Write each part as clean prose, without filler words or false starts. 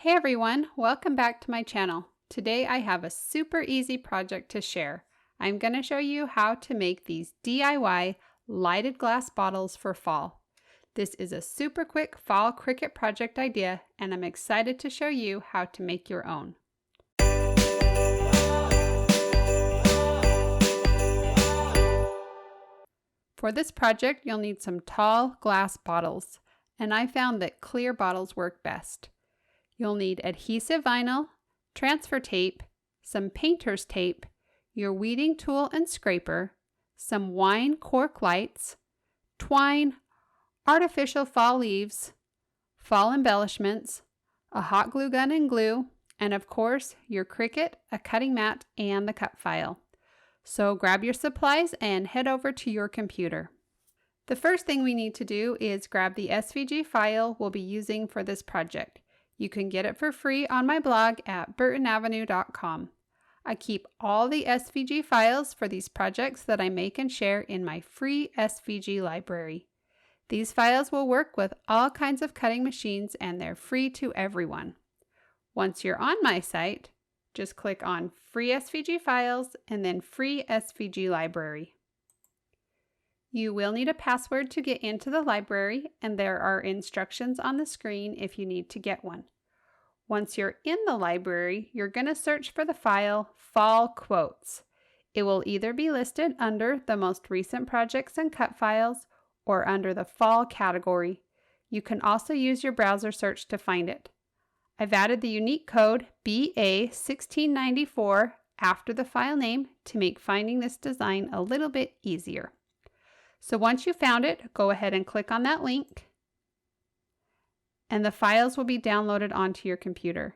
Hey everyone, welcome back to my channel. Today I have a super easy project to share. I'm going to show you how to make these DIY lighted glass bottles for fall. This is a super quick fall Cricut project idea and I'm excited to show you how to make your own. For this project you'll need some tall glass bottles, and I found that clear bottles work best. You'll need adhesive vinyl, transfer tape, some painter's tape, your weeding tool and scraper, some wine cork lights, twine, artificial fall leaves, fall embellishments, a hot glue gun and glue, and of course your Cricut, a cutting mat, and the cut file. So grab your supplies and head over to your computer. The first thing we need to do is grab the SVG file we'll be using for this project. You can get it for free on my blog at burtonavenue.com. I keep all the SVG files for these projects that I make and share in my free SVG library. These files will work with all kinds of cutting machines and they're free to everyone. Once you're on my site, just click on Free SVG Files and then Free SVG Library. You will need a password to get into the library, and there are instructions on the screen if you need to get one. Once you're in the library, you're going to search for the file Fall Quotes. It will either be listed under the most recent projects and cut files or under the Fall category. You can also use your browser search to find it. I've added the unique code BA1694 after the file name to make finding this design a little bit easier. So once you found it, go ahead and click on that link and the files will be downloaded onto your computer.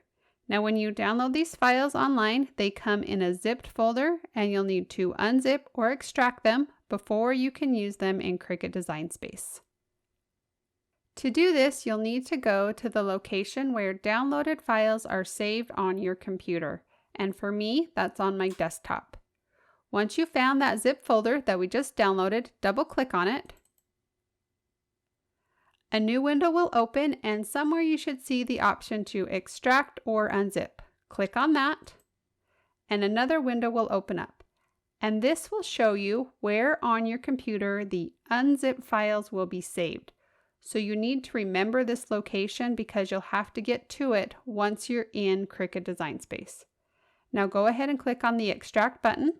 Now when you download these files online, they come in a zipped folder and you'll need to unzip or extract them before you can use them in Cricut Design Space. To do this, you'll need to go to the location where downloaded files are saved on your computer, and for me, that's on my desktop. Once you've found that zip folder that we just downloaded, double-click on it. A new window will open and somewhere you should see the option to extract or unzip. Click on that and another window will open up. And this will show you where on your computer the unzipped files will be saved. So you need to remember this location because you'll have to get to it once you're in Cricut Design Space. Now go ahead and click on the extract button.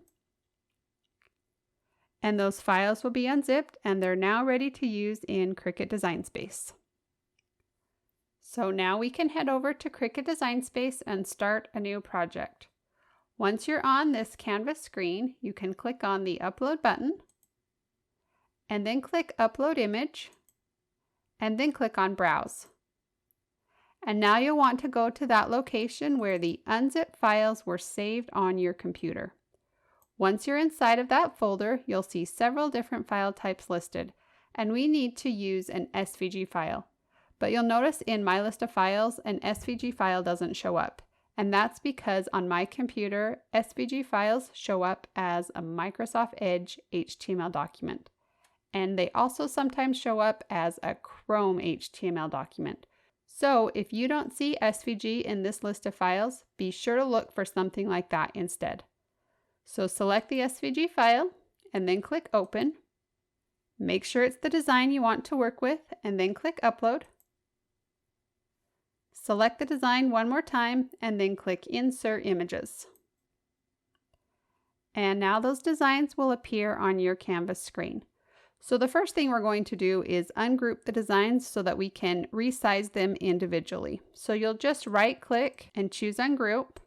And those files will be unzipped and they're now ready to use in Cricut Design Space. So now we can head over to Cricut Design Space and start a new project. Once you're on this canvas screen, you can click on the Upload button and then click Upload Image and then click on Browse. And now you'll want to go to that location where the unzipped files were saved on your computer. Once you're inside of that folder, you'll see several different file types listed, and we need to use an SVG file. But you'll notice in my list of files, an SVG file doesn't show up, and that's because on my computer, SVG files show up as a Microsoft Edge HTML document. And they also sometimes show up as a Chrome HTML document. So if you don't see SVG in this list of files, be sure to look for something like that instead. So select the SVG file and then click Open. Make sure it's the design you want to work with and then click Upload. Select the design one more time and then click Insert Images. And now those designs will appear on your canvas screen. So the first thing we're going to do is ungroup the designs so that we can resize them individually. So you'll just right click and choose Ungroup.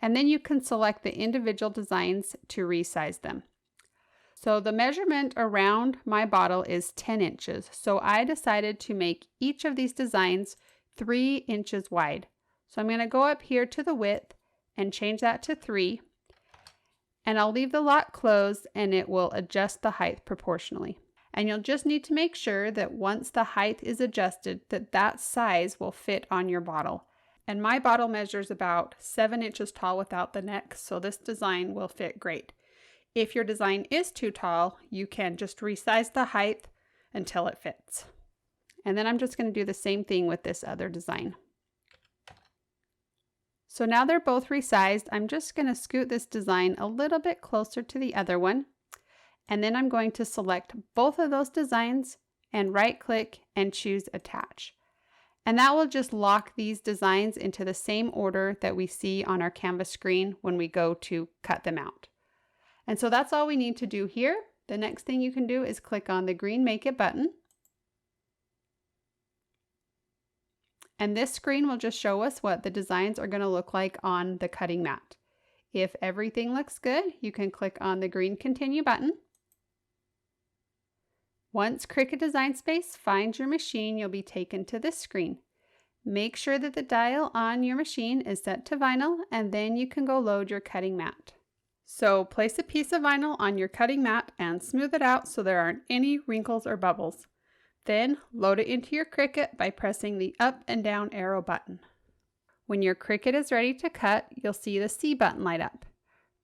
And then you can select the individual designs to resize them. So the measurement around my bottle is 10 inches. So I decided to make each of these designs 3 inches wide. So I'm going to go up here to the width and change that to 3. And I'll leave the lock closed and it will adjust the height proportionally. And you'll just need to make sure that once the height is adjusted, that size will fit on your bottle. And my bottle measures about 7 inches tall without the neck, so this design will fit great. If your design is too tall, you can just resize the height until it fits. And then I'm just going to do the same thing with this other design. So now they're both resized. I'm just going to scoot this design a little bit closer to the other one. And then I'm going to select both of those designs and right-click and choose Attach. And that will just lock these designs into the same order that we see on our Canvas screen when we go to cut them out. And so that's all we need to do here. The next thing you can do is click on the green Make It button. And this screen will just show us what the designs are going to look like on the cutting mat. If everything looks good, you can click on the green Continue button. Once Cricut Design Space finds your machine, you'll be taken to this screen. Make sure that the dial on your machine is set to vinyl, and then you can go load your cutting mat. So place a piece of vinyl on your cutting mat and smooth it out so there aren't any wrinkles or bubbles. Then load it into your Cricut by pressing the up and down arrow button. When your Cricut is ready to cut, you'll see the C button light up.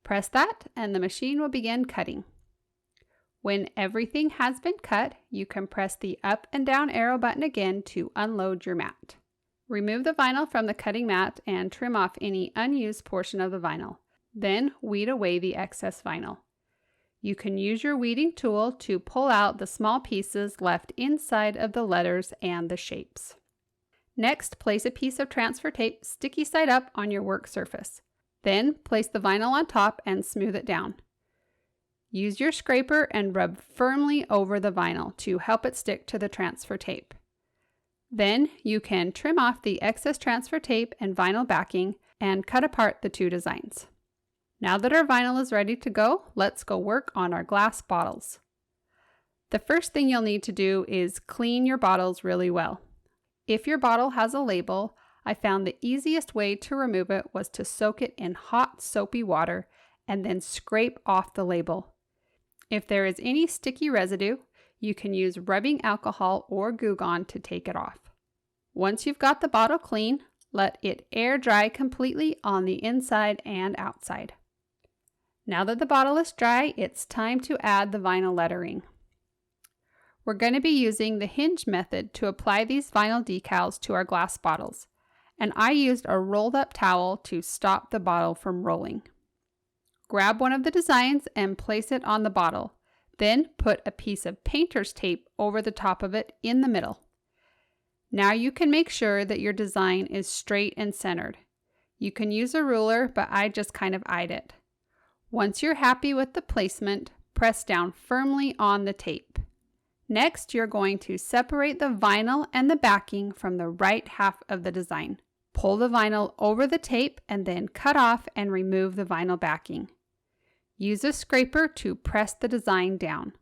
Press that and the machine will begin cutting. When everything has been cut, you can press the up and down arrow button again to unload your mat. Remove the vinyl from the cutting mat and trim off any unused portion of the vinyl. Then weed away the excess vinyl. You can use your weeding tool to pull out the small pieces left inside of the letters and the shapes. Next, place a piece of transfer tape sticky side up on your work surface. Then place the vinyl on top and smooth it down. Use your scraper and rub firmly over the vinyl to help it stick to the transfer tape. Then you can trim off the excess transfer tape and vinyl backing and cut apart the two designs. Now that our vinyl is ready to go, let's go work on our glass bottles. The first thing you'll need to do is clean your bottles really well. If your bottle has a label, I found the easiest way to remove it was to soak it in hot soapy water and then scrape off the label. If there is any sticky residue, you can use rubbing alcohol or Goo Gone to take it off. Once you've got the bottle clean, let it air dry completely on the inside and outside. Now that the bottle is dry, it's time to add the vinyl lettering. We're going to be using the hinge method to apply these vinyl decals to our glass bottles, and I used a rolled up towel to stop the bottle from rolling. Grab one of the designs and place it on the bottle, then put a piece of painter's tape over the top of it in the middle. Now you can make sure that your design is straight and centered. You can use a ruler, but I just kind of eyed it. Once you're happy with the placement, press down firmly on the tape. Next, you're going to separate the vinyl and the backing from the right half of the design. Pull the vinyl over the tape and then cut off and remove the vinyl backing. Use a scraper to press the design down.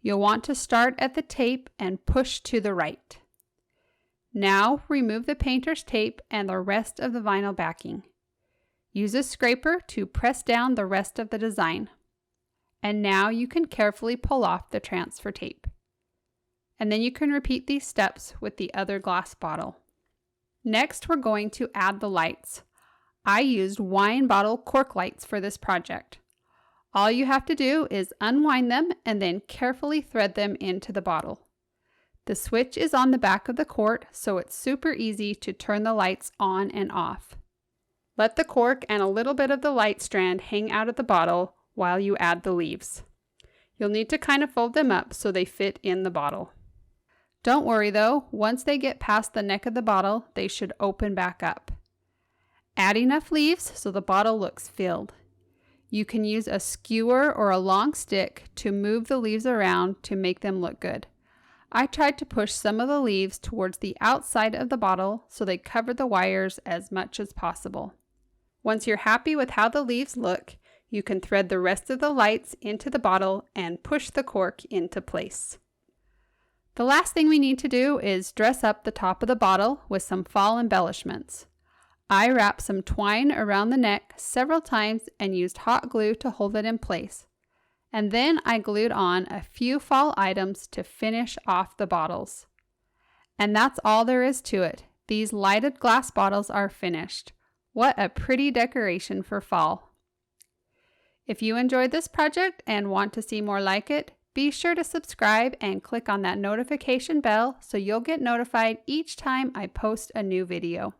You'll want to start at the tape and push to the right. Now remove the painter's tape and the rest of the vinyl backing. Use a scraper to press down the rest of the design. And now you can carefully pull off the transfer tape. And then you can repeat these steps with the other glass bottle. Next, we're going to add the lights. I used wine bottle cork lights for this project. All you have to do is unwind them and then carefully thread them into the bottle. The switch is on the back of the quart, so it's super easy to turn the lights on and off. Let the cork and a little bit of the light strand hang out of the bottle while you add the leaves. You'll need to kind of fold them up so they fit in the bottle. Don't worry though, once they get past the neck of the bottle, they should open back up. Add enough leaves so the bottle looks filled. You can use a skewer or a long stick to move the leaves around to make them look good. I tried to push some of the leaves towards the outside of the bottle so they covered the wires as much as possible. Once you're happy with how the leaves look, you can thread the rest of the lights into the bottle and push the cork into place. The last thing we need to do is dress up the top of the bottle with some fall embellishments. I wrapped some twine around the neck several times and used hot glue to hold it in place. And then I glued on a few fall items to finish off the bottles. And that's all there is to it. These lighted glass bottles are finished. What a pretty decoration for fall. If you enjoyed this project and want to see more like it, be sure to subscribe and click on that notification bell so you'll get notified each time I post a new video.